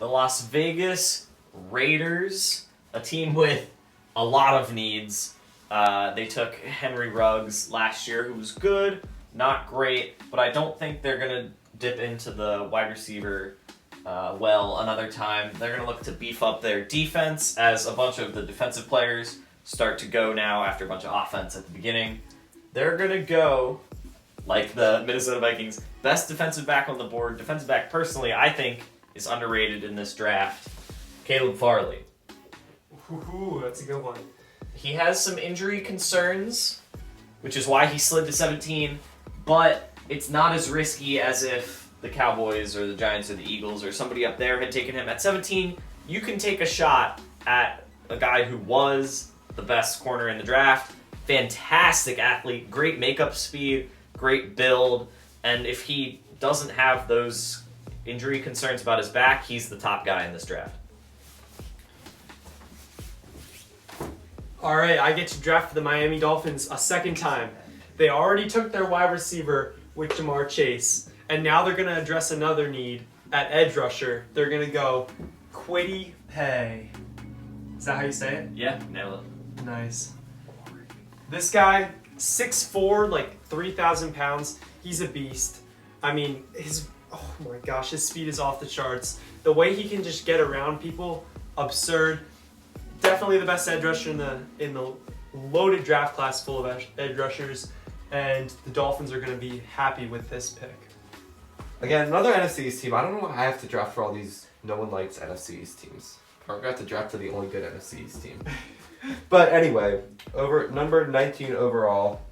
the Las Vegas Raiders, a team with a lot of needs. They took Henry Ruggs last year, who was good, not great, but I don't think they're going to dip into the wide receiver another time. They're going to look to beef up their defense as a bunch of the defensive players start to go now after a bunch of offense at the beginning. They're going to go, like the Minnesota Vikings, best defensive back on the board. Defensive back, personally, I think, is underrated in this draft. Caleb Farley. Ooh, that's a good one. He has some injury concerns, which is why he slid to 17, but it's not as risky as if the Cowboys or the Giants or the Eagles or somebody up there had taken him. At 17, you can take a shot at a guy who was the best corner in the draft. Fantastic athlete, great makeup speed, great build, and if he doesn't have those injury concerns about his back, he's the top guy in this draft. All right, I get to draft for the Miami Dolphins a second time. They already took their wide receiver with Jamar Chase, and now they're going to address another need at edge rusher. They're going to go Kwity Paye. Is that how you say it? Yeah, nailed it. Nice. This guy, 6'4", like 3,000 pounds. He's a beast. I mean, oh my gosh, his speed is off the charts. The way he can just get around people, absurd. Definitely the best edge rusher in the loaded draft class full of edge rushers, and the Dolphins are going to be happy with this pick. Again, another NFC East team. I don't know why I have to draft for all these no one likes NFC East teams. I forgot to draft for the only good NFC East team. But anyway, number 19 overall,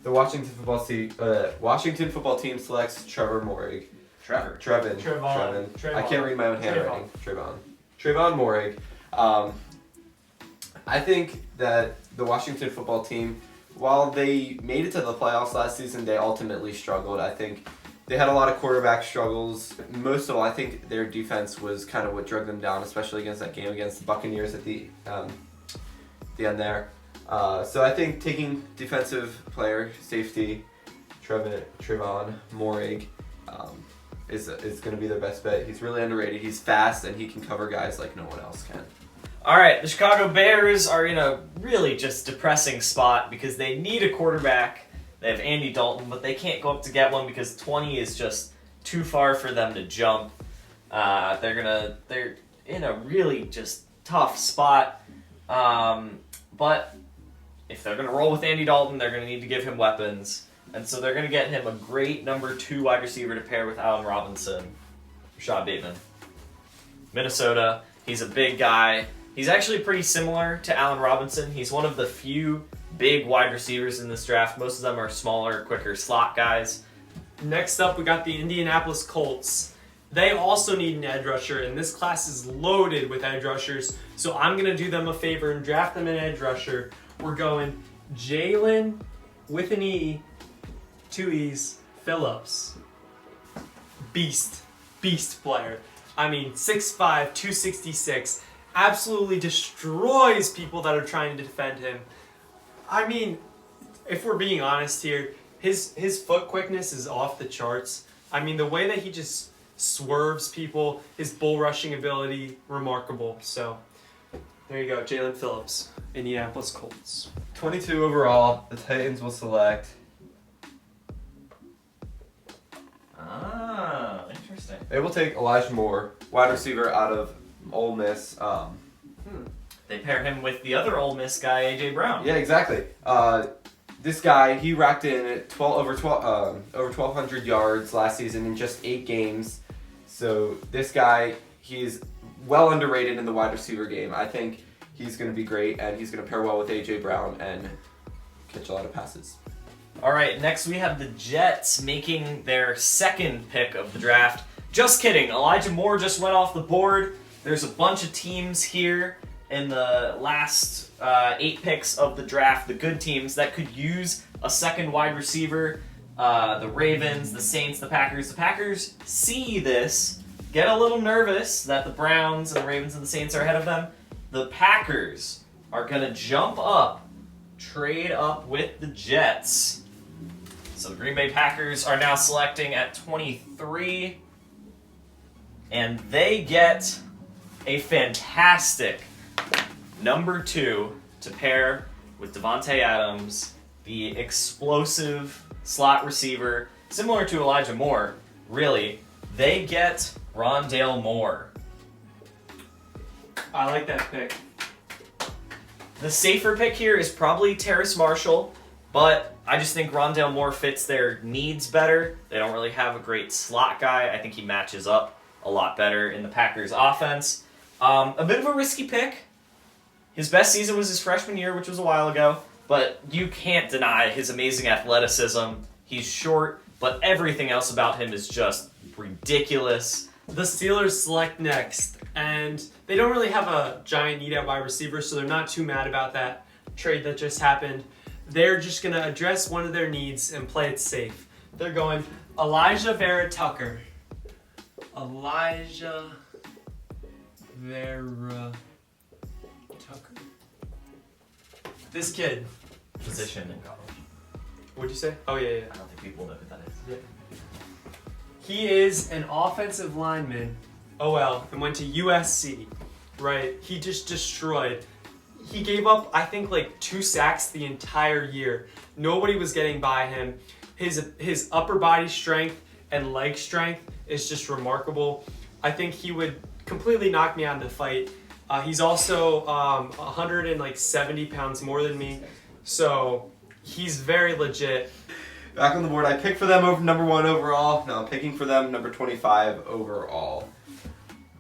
the Washington football team selects Trevor Moehrig. Trevon. I can't read my own handwriting. Trevon Moehrig. I think that the Washington football team, while they made it to the playoffs last season, they ultimately struggled. I think they had a lot of quarterback struggles. Most of all, I think their defense was kind of what drug them down, especially against that game against the Buccaneers at the end there. So I think taking defensive player, safety, Trevon Moehrig, is going to be their best bet. He's really underrated. He's fast, and he can cover guys like no one else can. All right, the Chicago Bears are in a really just depressing spot because they need a quarterback. They have Andy Dalton, but they can't go up to get one because 20 is just too far for them to jump. They're in a really just tough spot. But if they're gonna roll with Andy Dalton, they're gonna need to give him weapons. And so they're going to get him a great number 2 wide receiver to pair with Allen Robinson. Rashad Bateman. Minnesota, he's a big guy. He's actually pretty similar to Allen Robinson. He's one of the few big wide receivers in this draft. Most of them are smaller, quicker slot guys. Next up, we got the Indianapolis Colts. They also need an edge rusher, and this class is loaded with edge rushers. So I'm going to do them a favor and draft them an edge rusher. We're going Jalen with an E, 2 E's, Phillips. Beast player. I mean, 6'5", 266, absolutely destroys people that are trying to defend him. I mean, if we're being honest here, his foot quickness is off the charts. I mean, the way that he just swerves people, his bull rushing ability, remarkable. So, there you go, Jalen Phillips, Indianapolis Colts. 22 overall, the Titans will select. Interesting. They will take Elijah Moore, wide receiver out of Ole Miss. They pair him with the other Ole Miss guy, A.J. Brown. Yeah, exactly. This guy, he racked in over 1,200 yards last season in just 8 games. So this guy, he's well underrated in the wide receiver game. I think he's going to be great, and he's going to pair well with A.J. Brown and catch a lot of passes. All right, next we have the Jets making their second pick of the draft. Just kidding, Elijah Moore just went off the board. There's a bunch of teams here in the last 8 picks of the draft, the good teams that could use a second wide receiver. The Ravens, the Saints, the Packers. The Packers see this, get a little nervous that the Browns and the Ravens and the Saints are ahead of them. The Packers are going to jump up, trade up with the Jets. So the Green Bay Packers are now selecting at 23. And they get a fantastic number 2 to pair with Devontae Adams, the explosive slot receiver, similar to Elijah Moore, really. They get Rondale Moore. I like that pick. The safer pick here is probably Terrace Marshall, but I just think Rondale Moore fits their needs better. They don't really have a great slot guy. I think he matches up a lot better in the Packers offense. A bit of a risky pick. His best season was his freshman year, which was a while ago, but you can't deny his amazing athleticism. He's short, but everything else about him is just ridiculous. The Steelers select next, and they don't really have a giant need at wide receiver, so they're not too mad about that trade that just happened. They're just going to address one of their needs and play it safe. They're going Elijah Vera Tucker. Elijah Vera Tucker. This kid. Position in college. What'd you say? Oh, yeah. I don't think people know who that is. Yeah. He is an offensive lineman, OL, and went to USC, right? He just destroyed. He gave up, I think, like 2 sacks the entire year. Nobody was getting by him. His upper body strength and leg strength is just remarkable. I think he would completely knock me out in the fight. He's also 170 pounds more than me, so he's very legit. Back on the board, I picked for them over number 1 overall. No, I'm picking for them number 25 overall.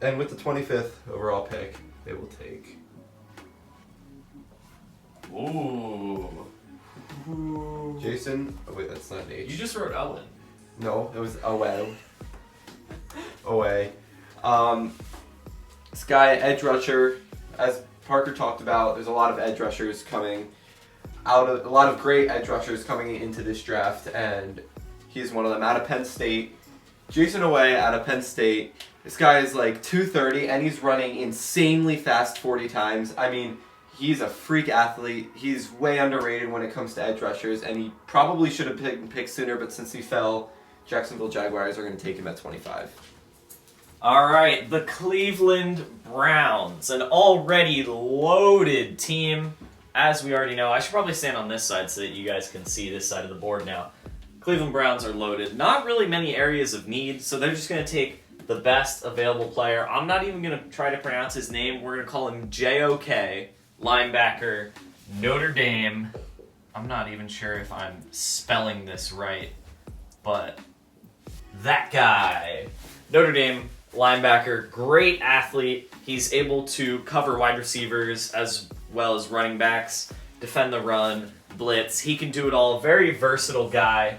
And with the 25th overall pick, they will take. Ooh. Jason. Oh, wait, that's not an H. You just wrote Owen. No, it was Owe. This guy, edge rusher, as Parker talked about, there's a lot of edge rushers coming out of, a lot of great edge rushers coming into this draft, and he's one of them out of Penn State. Jason Owe out of Penn State. This guy is like 230 and he's running insanely fast 40 times. I mean, he's a freak athlete. He's way underrated when it comes to edge rushers, and he probably should have been picked sooner, but since he fell, Jacksonville Jaguars are going to take him at 25. All right, the Cleveland Browns, an already loaded team. As we already know, I should probably stand on this side so that you guys can see this side of the board now. Cleveland Browns are loaded. Not really many areas of need, so they're just going to take the best available player. I'm not even going to try to pronounce his name. We're going to call him J.O.K., linebacker, Notre Dame. I'm not even sure if I'm spelling this right, but that guy. Notre Dame linebacker, great athlete. He's able to cover wide receivers as well as running backs, defend the run, blitz. He can do it all. Very versatile guy.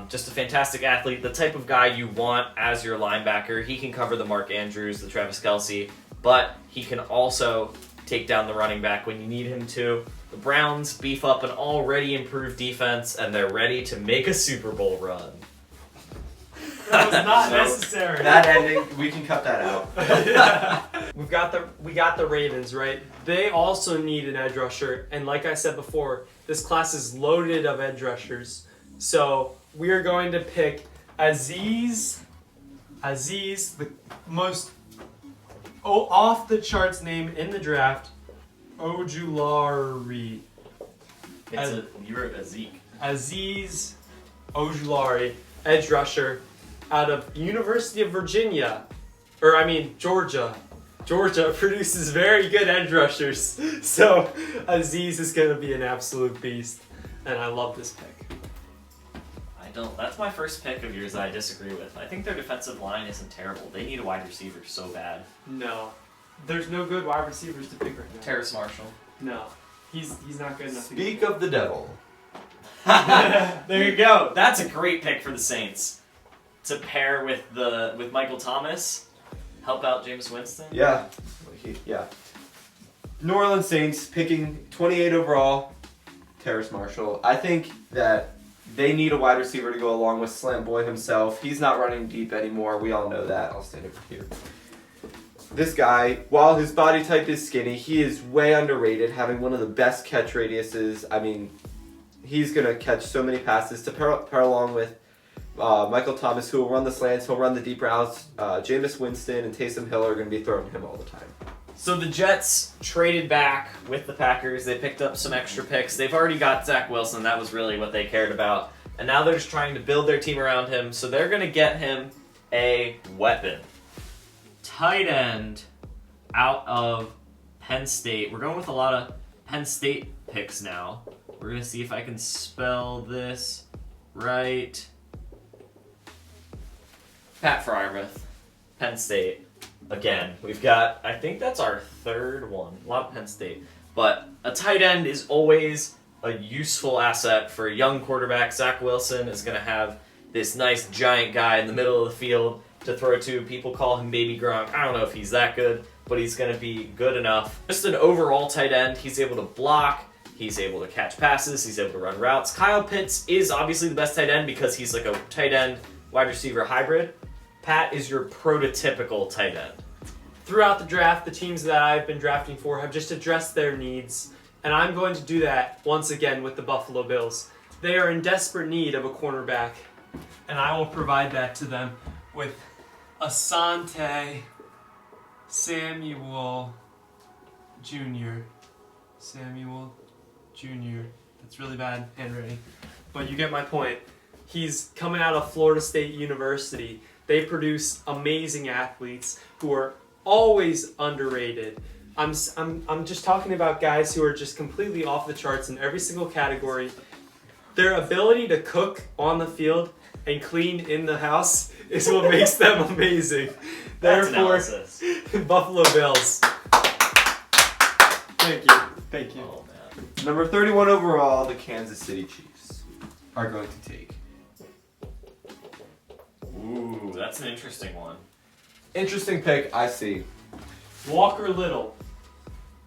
Just a fantastic athlete. The type of guy you want as your linebacker. He can cover the Mark Andrews, the Travis Kelce, but he can also take down the running back when you need him to. The Browns beef up an already improved defense, and they're ready to make a Super Bowl run. That was not So, necessary. That ending, we can cut that out. We got the Ravens, right? They also need an edge rusher, and like I said before, this class is loaded of edge rushers. So we are going to pick Aziz, the most off the charts name in the draft, Ojulari. You wrote a Zeke. Aziz Ojulari, edge rusher, out of University of Virginia, Georgia. Georgia produces very good edge rushers, so Aziz is going to be an absolute beast, and I love this pick. That's my first pick of yours that I disagree with. I think their defensive line isn't terrible. They need a wide receiver so bad. No, there's no good wide receivers to pick right now. Terrace Marshall. No, he's not good enough. Speak of the devil. There you go. That's a great pick for the Saints. To pair with Michael Thomas, help out James Winston. Yeah. New Orleans Saints picking 28 overall, Terrace Marshall. I think that they need a wide receiver to go along with Slant Boy himself. He's not running deep anymore. We all know that. I'll stand over here. This guy, while his body type is skinny, he is way underrated, having one of the best catch radiuses. I mean, he's going to catch so many passes to pair along with Michael Thomas, who will run the slants, he'll run the deep routes. Jameis Winston and Taysom Hill are going to be throwing him all the time. So the Jets traded back with the Packers. They picked up some extra picks. They've already got Zach Wilson. That was really what they cared about. And now they're just trying to build their team around him. So they're going to get him a weapon. Tight end out of Penn State. We're going with a lot of Penn State picks now. We're going to see if I can spell this right. Pat Fryermuth, Penn State. Again, we've got, I think that's our third one. A lot of Penn State. But a tight end is always a useful asset for a young quarterback. Zach Wilson is going to have this nice giant guy in the middle of the field to throw to. People call him Baby Gronk. I don't know if he's that good, but he's going to be good enough. Just an overall tight end. He's able to block. He's able to catch passes. He's able to run routes. Kyle Pitts is obviously the best tight end because he's like a tight end wide receiver hybrid. Pat is your prototypical tight end. Throughout the draft, the teams that I've been drafting for have just addressed their needs, and I'm going to do that once again with the Buffalo Bills. They are in desperate need of a cornerback, and I will provide that to them with Asante Samuel Jr. Samuel Jr. That's really bad handwriting, but you get my point. He's coming out of Florida State University. They produce amazing athletes who are always underrated. I'm just talking about guys who are just completely off the charts in every single category. Their ability to cook on the field and clean in the house is what makes them amazing. Therefore, Buffalo Bills. Thank you. Oh, man. Number 31 overall, the Kansas City Chiefs are going to take. Ooh, that's an interesting one. Interesting pick, I see. Walker Little.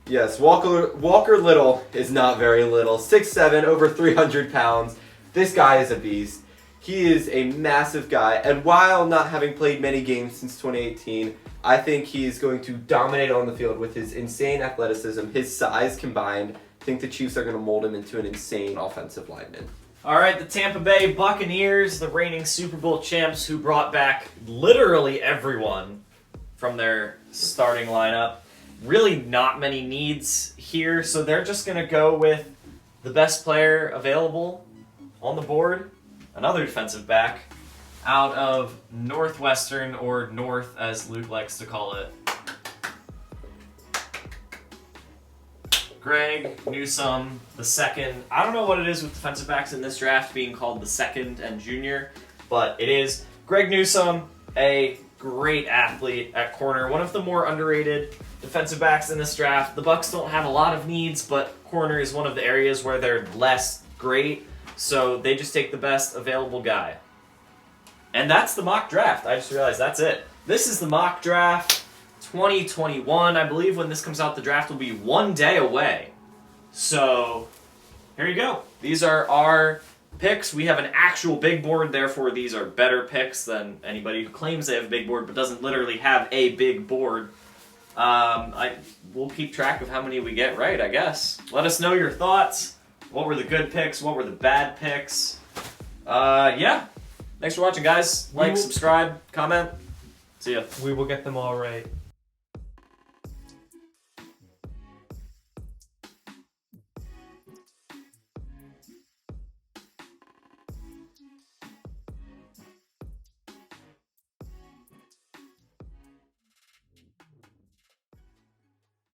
Yes, Walker Little is not very little. 6'7", over 300 pounds. This guy is a beast. He is a massive guy, and while not having played many games since 2018, I think he is going to dominate on the field with his insane athleticism, his size combined. I think the Chiefs are going to mold him into an insane offensive lineman. All right, the Tampa Bay Buccaneers, the reigning Super Bowl champs who brought back literally everyone from their starting lineup. Really not many needs here, so they're just going to go with the best player available on the board, another defensive back out of Northwestern, or North as Luke likes to call it. Greg Newsome, the second. I don't know what it is with defensive backs in this draft being called the second and junior, but it is. Greg Newsome, a great athlete at corner, one of the more underrated defensive backs in this draft. The Bucs don't have a lot of needs, but corner is one of the areas where they're less great, so they just take the best available guy. And that's the mock draft. I just realized that's it. This is the mock draft 2021. I believe when this comes out, the draft will be 1 day away. So, here you go. These are our picks. We have an actual big board, therefore these are better picks than anybody who claims they have a big board but doesn't literally have a big board. We'll keep track of how many we get right, I guess. Let us know your thoughts. What were the good picks? What were the bad picks? Yeah. Thanks for watching, guys. Like, subscribe, comment. See ya. We will get them all right.